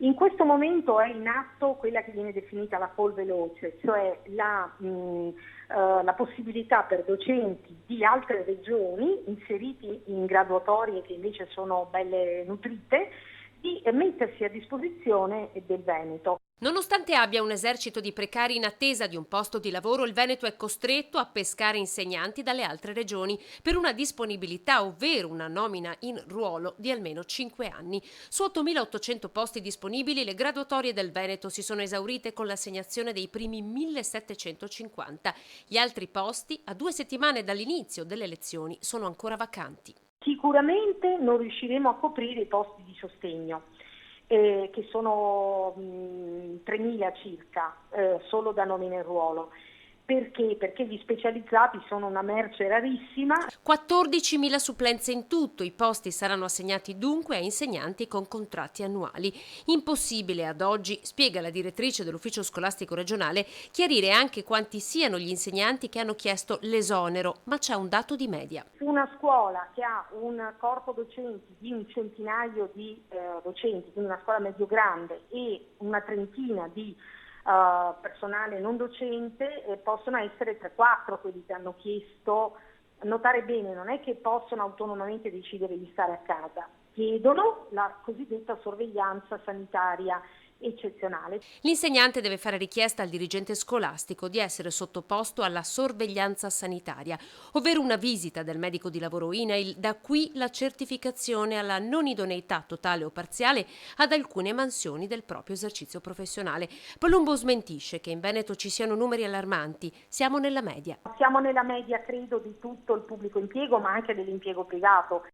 In questo momento è in atto quella che viene definita la call veloce, cioè la possibilità per docenti di altre regioni inseriti in graduatorie che invece sono belle nutrite di mettersi a disposizione del Veneto. Nonostante abbia un esercito di precari in attesa di un posto di lavoro, il Veneto è costretto a pescare insegnanti dalle altre regioni per una disponibilità, ovvero una nomina in ruolo di almeno 5 anni. Su 8.800 posti disponibili, le graduatorie del Veneto si sono esaurite con l'assegnazione dei primi 1.750. Gli altri posti, a 2 settimane dall'inizio delle lezioni, sono ancora vacanti. Sicuramente non riusciremo a coprire i posti di sostegno, che sono 3.000 circa, solo da nomina in ruolo. Perché? Perché gli specializzati sono una merce rarissima. 14.000 supplenze in tutto, i posti saranno assegnati dunque a insegnanti con contratti annuali. Impossibile ad oggi, spiega la direttrice dell'ufficio scolastico regionale, chiarire anche quanti siano gli insegnanti che hanno chiesto l'esonero, ma c'è un dato di media. Una scuola che ha un corpo docenti di un centinaio di docenti, quindi una scuola medio grande e una trentina di personale non docente, possono essere 3-4 quelli che hanno chiesto. Notare bene, non è che possono autonomamente decidere di stare a casa, chiedono la cosiddetta sorveglianza sanitaria eccezionale. L'insegnante deve fare richiesta al dirigente scolastico di essere sottoposto alla sorveglianza sanitaria, ovvero una visita del medico di lavoro INAIL, da qui la certificazione alla non idoneità totale o parziale ad alcune mansioni del proprio esercizio professionale. Palumbo smentisce che in Veneto ci siano numeri allarmanti, siamo nella media. Siamo nella media, credo, di tutto il pubblico impiego, ma anche dell'impiego privato.